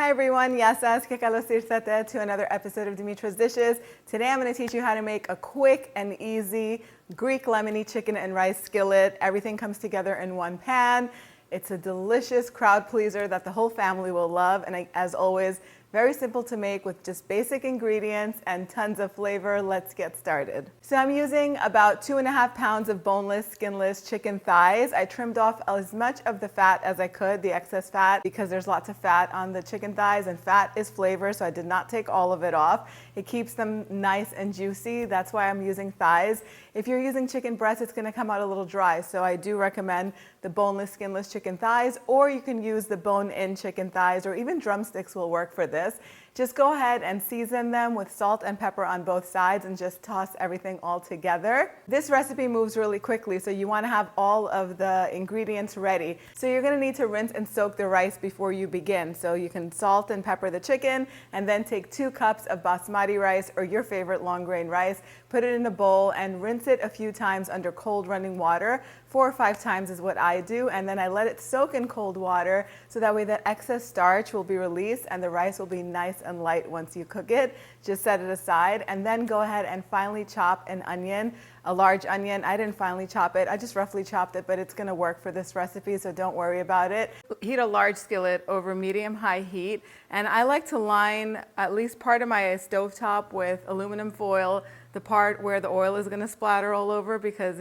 Hi everyone, Yasas que kalosirtate to another episode of Dimitra's Dishes. Today I'm going to teach you how to make a quick and easy Greek lemony chicken and rice skillet. Everything comes together in one pan. It's a delicious crowd pleaser that the whole family will love, and as always, very simple to make with just basic ingredients and tons of flavor. Let's get started. So I'm using about 2.5 pounds of boneless, skinless chicken thighs. I trimmed off as much of the fat as I could, the excess fat, because there's lots of fat on the chicken thighs, and fat is flavor, so I did not take all of it off. It keeps them nice and juicy. That's why I'm using thighs. If you're using chicken breasts, it's gonna come out a little dry, so I do recommend the boneless, skinless chicken thighs, or you can use the bone-in chicken thighs, or even drumsticks will work for this. Just go ahead and season them with salt and pepper on both sides and just toss everything all together. This recipe moves really quickly, so you want to have all of the ingredients ready. So you're going to need to rinse and soak the rice before you begin. So you can salt and pepper the chicken and then take 2 cups of basmati rice or your favorite long grain rice, put it in a bowl and rinse it a few times under cold running water. 4 or 5 times is what I do, and then I let it soak in cold water so that way that excess starch will be released and the rice will be nice and light once you cook it. Just set it aside and then go ahead and finely chop an onion, a large onion. I didn't finely chop it, I just roughly chopped it, but it's gonna work for this recipe, so don't worry about it. Heat a large skillet over medium-high heat, and I like to line at least part of my stovetop with aluminum foil, the part where the oil is gonna splatter all over, because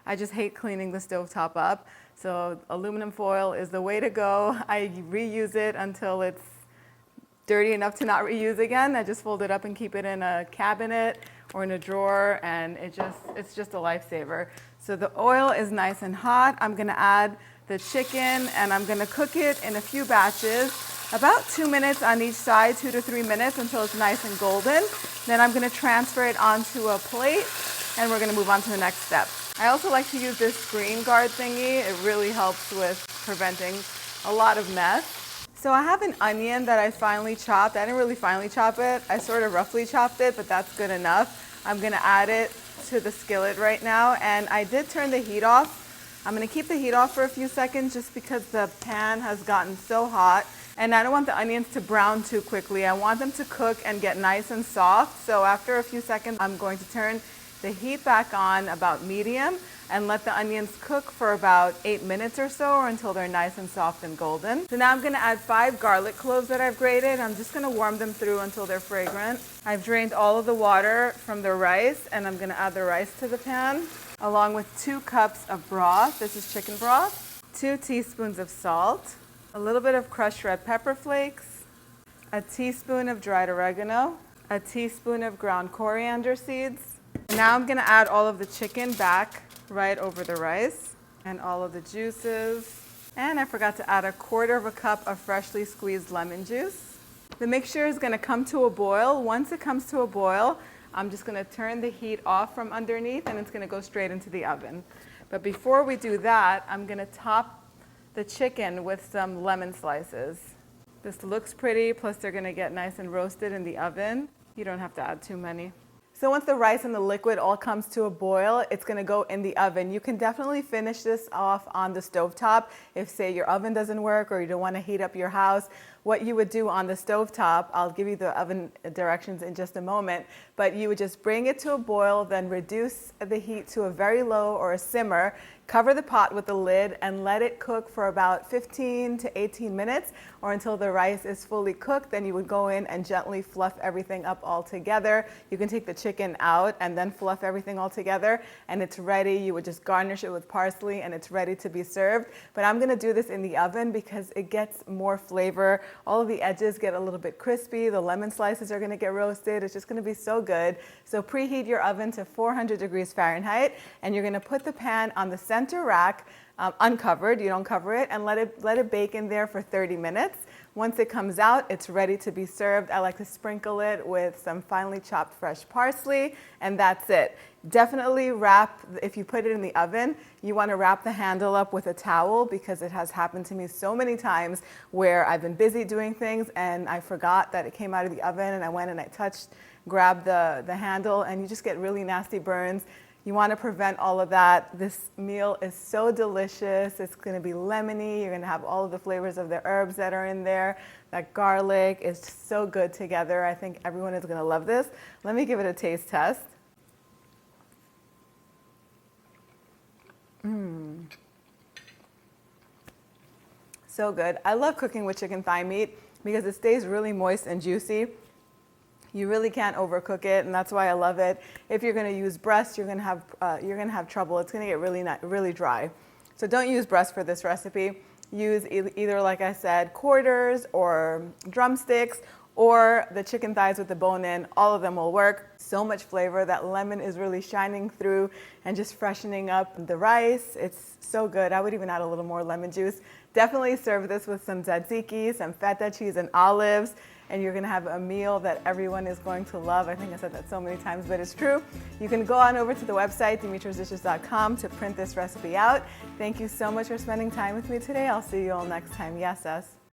I just hate cleaning the stovetop up. So aluminum foil is the way to go. I reuse it until it's dirty enough to not reuse again. I just fold it up and keep it in a cabinet or in a drawer, and it's just a lifesaver. So the oil is nice and hot. I'm gonna add the chicken and I'm gonna cook it in a few batches, about 2 minutes on each side, 2 to 3 minutes until it's nice and golden. Then I'm gonna transfer it onto a plate and we're gonna move on to the next step. I also like to use this screen guard thingy. It really helps with preventing a lot of mess. So I have an onion that I finely chopped. I didn't really finely chop it. I sort of roughly chopped it, but that's good enough. I'm gonna add it to the skillet right now, and I did turn the heat off. I'm gonna keep the heat off for a few seconds just because the pan has gotten so hot, and I don't want the onions to brown too quickly. I want them to cook and get nice and soft. So after a few seconds, I'm going to turn the heat back on about medium and let the onions cook for about 8 minutes or so, or until they're nice and soft and golden. So now I'm gonna add 5 garlic cloves that I've grated. I'm just gonna warm them through until they're fragrant. I've drained all of the water from the rice, and I'm gonna add the rice to the pan, along with 2 cups of broth. This is chicken broth, 2 teaspoons of salt, a little bit of crushed red pepper flakes, a teaspoon of dried oregano, a teaspoon of ground coriander seeds. Now I'm gonna add all of the chicken back right over the rice and all of the juices. And I forgot to add 1/4 cup of freshly squeezed lemon juice. The mixture is gonna come to a boil. Once it comes to a boil, I'm just gonna turn the heat off from underneath and it's gonna go straight into the oven. But before we do that, I'm gonna top the chicken with some lemon slices. This looks pretty, plus they're gonna get nice and roasted in the oven. You don't have to add too many. So once the rice and the liquid all comes to a boil, it's gonna go in the oven. You can definitely finish this off on the stovetop if, say, your oven doesn't work or you don't wanna heat up your house. What you would do on the stovetop, I'll give you the oven directions in just a moment, but you would just bring it to a boil, then reduce the heat to a very low or a simmer, cover the pot with the lid and let it cook for about 15 to 18 minutes or until the rice is fully cooked. Then you would go in and gently fluff everything up all together. You can take the chicken out and then fluff everything all together and it's ready. You would just garnish it with parsley and it's ready to be served. But I'm gonna do this in the oven because it gets more flavor. All of the edges get a little bit crispy. The lemon slices are gonna get roasted. It's just gonna be so good. So preheat your oven to 400 degrees Fahrenheit and you're gonna put the pan on the center rack, uncovered, you don't cover it, and let it bake in there for 30 minutes. Once it comes out, it's ready to be served. I like to sprinkle it with some finely chopped fresh parsley, and that's it. Definitely wrap, if you put it in the oven, you want to wrap the handle up with a towel because it has happened to me so many times where I've been busy doing things and I forgot that it came out of the oven and I went and I grabbed the handle and you just get really nasty burns. You want to prevent all of that. This meal is so delicious. It's going to be lemony. You're going to have all of the flavors of the herbs that are in there. that garlic is so good together. I think everyone is gonna love this. Let me give it a taste test. So good. I love cooking with chicken thigh meat because it stays really moist and juicy. You really can't overcook it, and that's why I love it. If you're going to use breast, you're going to have trouble. It's going to get really dry. So don't use breast for this recipe. Use either, like I said, quarters or drumsticks, or the chicken thighs with the bone in. All of them will work. So much flavor. That lemon is really shining through and just freshening up the rice. It's so good. I would even add a little more lemon juice. Definitely serve this with some tzatziki, some feta cheese and olives, and you're gonna have a meal that everyone is going to love. I think I said that so many times, but it's true. You can go on over to the website, dimitrasdishes.com, to print this recipe out. Thank you so much for spending time with me today. I'll see you all next time. Yes, us.